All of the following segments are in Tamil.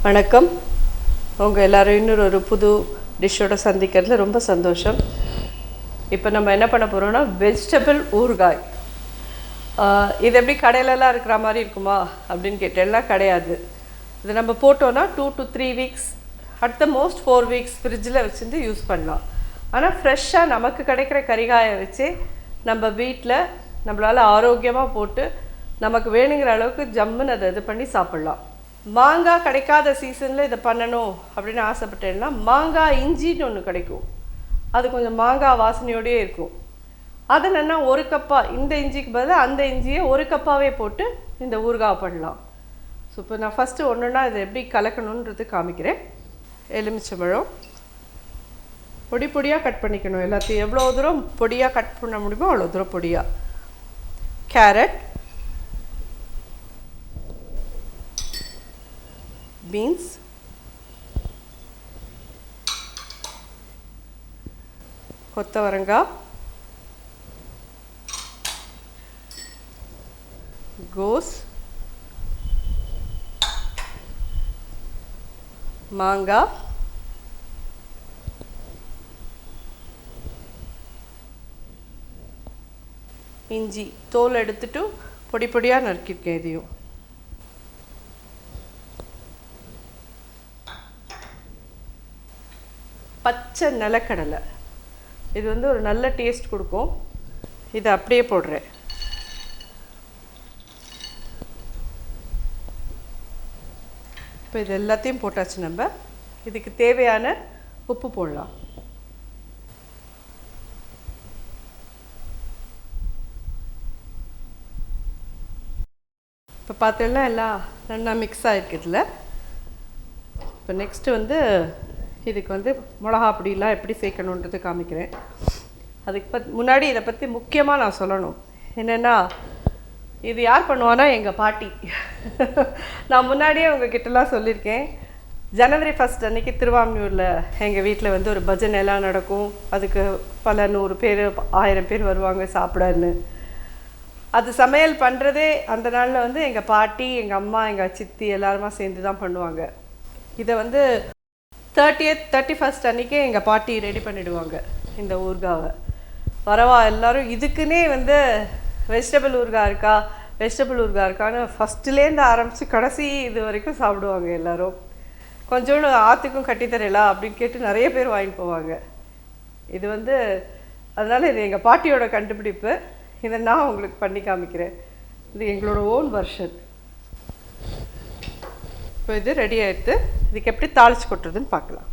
வணக்கம். உங்கள் எல்லோரும் இன்னொரு புது டிஷ்ஷோட சந்திக்கிறதுல ரொம்ப சந்தோஷம். இப்போ நம்ம என்ன பண்ண போகிறோம்னா வெஜிடபிள் ஊறுகாய். இது எப்படி கடையிலலாம் இருக்கிற மாதிரி இருக்குமா அப்படின்னு கேட்டேன்லாம் கிடையாது. இது நம்ம போட்டோன்னா 2 to 3 weeks, at the most 4 weeks ஃப்ரிட்ஜில் வச்சுருந்து யூஸ் பண்ணலாம். ஆனால் ஃப்ரெஷ்ஷாக நமக்கு கிடைக்கிற கறிகாயை வச்சு நம்ம வீட்டில் நம்மளால் ஆரோக்கியமாக போட்டு நமக்கு வேணுங்கிற அளவுக்கு ஜம்முன்னு அதை இது பண்ணி சாப்பிட்லாம். மாங்காய் கிடைக்காத சீசனில் இதை பண்ணணும் அப்படின்னு ஆசைப்பட்டேன்னா மாங்காய் இஞ்சின்னு ஒன்று கிடைக்கும். அது கொஞ்சம் மாங்காய் வாசனையோடையே இருக்கும். அதை என்னென்னா ஒரு கப்பாக இந்த இஞ்சிக்கு பதிலாக அந்த இஞ்சியை ஒரு கப்பாகவே போட்டு இந்த ஊறுகாய் பண்ணலாம். ஸோ இப்போ நான் ஃபஸ்ட்டு ஒன்றுன்னா இதை எப்படி கலக்கணுன்றது காமிக்கிறேன். எலுமிச்சம்பழம் பொடி பொடியாக கட் பண்ணிக்கணும். எல்லாத்தையும் எவ்வளோ தூரம் பொடியாக கட் பண்ண முடியுமோ அவ்வளோ தூரம் பொடியாக. கேரட், பீன்ஸ், கொத்தவரங்காய், கோஸ், மாங்காய், இஞ்சி தோல் எடுத்துட்டு பொடி பொடியாக நறுக்கியிருக்கேன். இதையும் பச்சை நிலக்கடலை, இது ஒரு நல்ல டேஸ்ட் கொடுக்கும். இதை அப்படியே போடுறேன். இப்போ இது எல்லாத்தையும் போட்டாச்சு. நம்ம இதுக்கு தேவையான உப்பு போடலாம். இப்போ பார்த்தீங்கன்னா எல்லாம் நல்லா மிக்ஸ் ஆகிருக்குதுல. இப்போ நெக்ஸ்ட்டு இதுக்கு மிளகா பொடியெலாம் எப்படி சேர்க்கணுன்றது காமிக்கிறேன். அதுக்கு முன்னாடி இதை பற்றி முக்கியமாக நான் சொல்லணும். என்னென்னா இது யார் பண்ணுவான்னா எங்கள் பாட்டி. நான் முன்னாடியே உங்ககிட்டலாம் சொல்லியிருக்கேன். ஜனவரி 1 அன்றைக்கி திருவான்மியூரில் எங்கள் வீட்டில் ஒரு பஜனை எல்லாம் நடக்கும். அதுக்கு பல 100 பேர் 1000 பேர் வருவாங்க சாப்பிடன்னு. அது சமையல் பண்ணுறதே அந்த நாளில் எங்கள் பாட்டி, எங்கள் அம்மா, எங்கள் சித்தி எல்லாருமா சேர்ந்து தான் பண்ணுவாங்க. இதை 30th 31st அன்றைக்கே எங்கள் பாட்டி ரெடி பண்ணிவிடுவாங்க இந்த ஊறுகாவை. வரவா எல்லோரும் இதுக்குன்னே வெஜிடபிள் ஊறுகாய் இருக்கா, வெஜிடபிள் ஊறுகாய் இருக்கான்னு ஃபஸ்ட்டுலேருந்து ஆரம்பித்து கடைசி இது வரைக்கும் சாப்பிடுவாங்க எல்லோரும். கொஞ்சோண்டு ஆற்றுக்கும் கட்டித்தரலாம் அப்படின்னு கேட்டு நிறைய பேர் வாங்கிட்டு போவாங்க. இது அதனால் இது எங்கள் பாட்டியோட கண்டுபிடிப்பு. இதை நான் உங்களுக்கு பண்ணி காமிக்கிறேன். இது எங்களோட ஓன் வெர்ஷன். இப்போ இது ரெடி ஆகிடுது. இதுக்கு எப்படி தாளித்து கொட்டுறதுன்னு பார்க்கலாம்.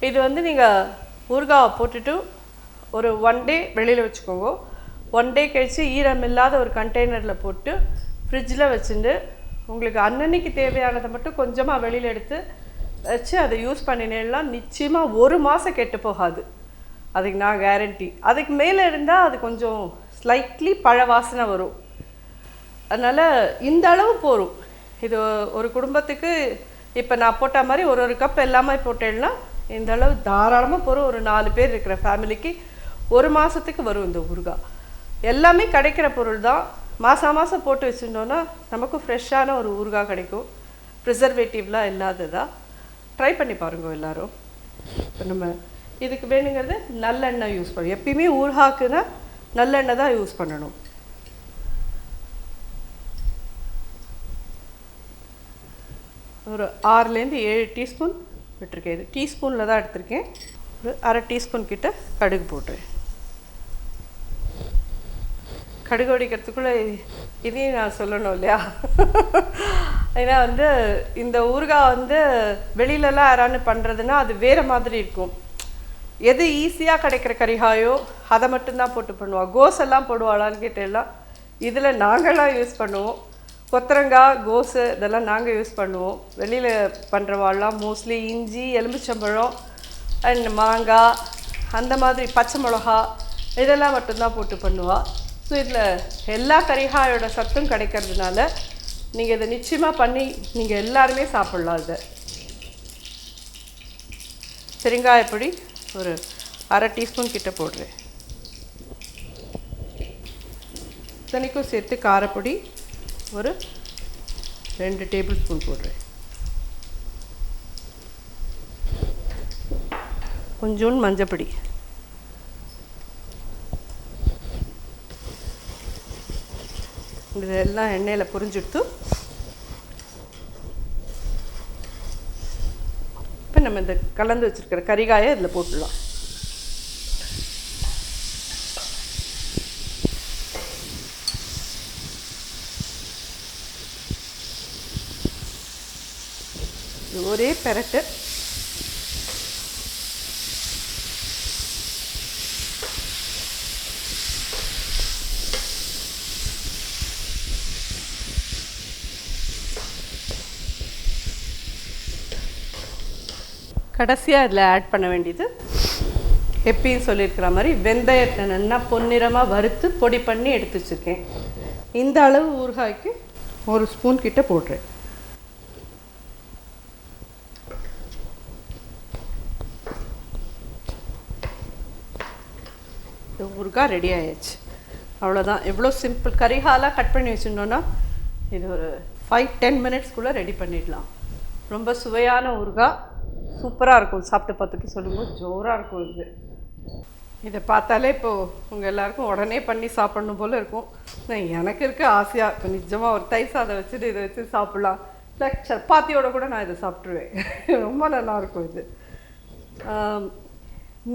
இது நீங்கள் ஊறுகாவை போட்டுட்டு ஒரு 1 day வெளியில் வச்சுக்கோங்க. 1 day கழித்து ஈரம் இல்லாத ஒரு கண்டெய்னரில் போட்டு ஃப்ரிட்ஜில் வச்சுட்டு உங்களுக்கு அன்னன்னைக்கு தேவையானதை மட்டும் கொஞ்சமாக வெளியில் எடுத்து வச்சு அதை யூஸ் பண்ணினேன்னா நிச்சயமாக 1 மாதம் கெட்டு போகாது. அதுக்கு நான் கேரண்டி. அதுக்கு மேலே இருந்தால் அது கொஞ்சம் ஸ்லைட்லி பழ வாசனை வரும். அதனால் இந்த அளவு போகும். இது ஒரு குடும்பத்துக்கு இப்போ நான் போட்ட மாதிரி ஒரு கப் எல்லாமே போட்டேன்னா இந்த அளவு தாராளமாக போகும். ஒரு 4 பேர் இருக்கிற ஃபேமிலிக்கு 1 மாதத்துக்கு வரும் இந்த ஊறுகாய். எல்லாமே கிடைக்கிற பொருள் தான். மாதம் போட்டு வச்சுட்டோன்னா நமக்கும் ஃப்ரெஷ்ஷான ஒரு ஊறுகாய் கிடைக்கும். ப்ரிசர்வேட்டிவ்லாம் இல்லாததா. ட்ரை பண்ணி பாருங்க எல்லோரும். இப்போ நம்ம இதுக்கு வேணுங்கிறது நல்லெண்ணெய் யூஸ் பண்ணணும். எப்பயுமே ஊறுகாய்க்குன்னா நல்லெண்ணெய் தான் யூஸ் பண்ணணும். ஒரு 6லேருந்து 7 டீஸ்பூன் விட்டுருக்கேன். இது டீஸ்பூனில் தான் எடுத்திருக்கேன். ஒரு 1/2 டீஸ்பூன் கிட்ட கடுகு போட்டுறேன். கடுகு வடிக்கிறதுக்குள்ளே இதையும் நான் சொல்லணும் இல்லையா? ஏன்னா இந்த ஊறுகாய் வெளியிலலாம் யாரான்னு பண்ணுறதுன்னா அது வேறு மாதிரி இருக்கும். எது ஈஸியாக கிடைக்கிற கறிகாயோ அதை மட்டும்தான் போட்டு பண்ணுவாள். கோஸ் எல்லாம் போடுவாளான்னு கேட்டெல்லாம் இதில் நாங்கள்லாம் யூஸ் பண்ணுவோம். கொத்தரங்காய், கோஸு இதெல்லாம் நாங்கள் யூஸ் பண்ணுவோம். வெளியில் பண்ணுறவாள்லாம் மோஸ்ட்லி இஞ்சி, எலுமிச்சம்பழம் அண்ட் மாங்காய், அந்த மாதிரி பச்சை மிளகா இதெல்லாம் மட்டும்தான் போட்டு பண்ணுவாள். ஸோ இதில் எல்லா கறிகாயோட சத்தும் கிடைக்கிறதுனால நீங்கள் இதை நிச்சயமாக பண்ணி நீங்கள் எல்லாருமே சாப்பிட்லாம். இதை பெருங்காயப்பொடி ஒரு 1/2 டீஸ்பூன் கிட்ட போடுறேன். இத்தனைக்கும் சேர்த்து காரப்பொடி ஒரு 2 டேபிள் ஸ்பூன் போடுறேன். கொஞ்சோண்டு மஞ்சப்பொடி, இதெல்லாம் எண்ணெயில் பொரிஞ்சுடுத்து இப்போ நம்ம இந்த கலந்து வச்சுருக்கிற கறிகாயை இதில் போட்டுடலாம். ஒரே பெரட்டு. கடைசியாக இதில் ஆட் பண்ண வேண்டியது எப்பயும் சொல்லியிருக்கிற மாதிரி வெந்தயத்தை நல்லா பொன்னிறமாக வறுத்து பொடி பண்ணி எடுத்து வச்சுருக்கேன். இந்த அளவு ஊறுகாய்க்கு 1 ஸ்பூன் கிட்ட போடுறேன். ஊறுகாய் ரெடி ஆயிடுச்சு. அவ்வளோதான். எவ்வளோ சிம்பிள். கறிகாலாக கட் பண்ணி வச்சுருந்தோன்னா இது ஒரு 5-10 மினிட்ஸ்க்குள்ளே ரெடி பண்ணிடலாம். ரொம்ப சுவையான ஊறுகாய், சூப்பராக இருக்கும். சாப்பிட்டு பார்த்துட்டு சொல்லும்போது ஜோராக இருக்கும். இதை பார்த்தாலே இப்போது உங்கள் எல்லாேருக்கும் உடனே பண்ணி சாப்பிட்ணும் போல் இருக்கும். எனக்கு இருக்க ஆசையாக இப்போ நிஜமாக ஒரு தயிர் சாதம் வச்சுட்டு இதை வச்சு சாப்பிட்லாம். இல்லை சப்பாத்தியோட கூட நான் இதை சாப்பிட்ருவேன். ரொம்ப நல்லாயிருக்கும் இது.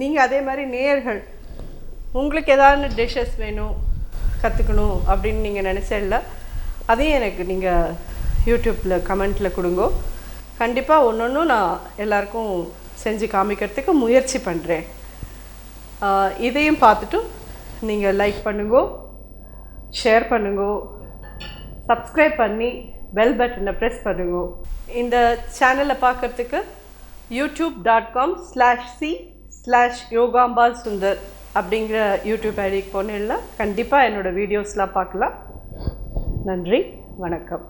நீங்கள் அதே மாதிரி நேயர்கள் உங்களுக்கு ஏதாவது டிஷ்ஷஸ் வேணும் கற்றுக்கணும் அப்படின்னு நீங்கள் நினச்சல அதையும் எனக்கு நீங்கள் யூடியூப்பில் கமெண்ட்டில் கொடுங்கோ. கண்டிப்பாக ஒன்று நான் எல்லாருக்கும் செஞ்சு காமிக்கிறதுக்கு முயற்சி பண்ணுறேன். இதையும் பார்த்துட்டு நீங்கள் லைக் பண்ணுங்கோ, ஷேர் பண்ணுங்கோ, சப்ஸ்கிரைப் பண்ணி பெல் பட்டனை ப்ரெஸ் பண்ணுங்கோ. இந்த சேனலை பார்க்குறதுக்கு youtube.com/c/Yogambal Sundar அப்படிங்கிற யூடியூப் ஐடிக்கு போனேன்னா கண்டிப்பாக என்னோடய வீடியோஸ்லாம் பார்க்கலாம். நன்றி, வணக்கம்.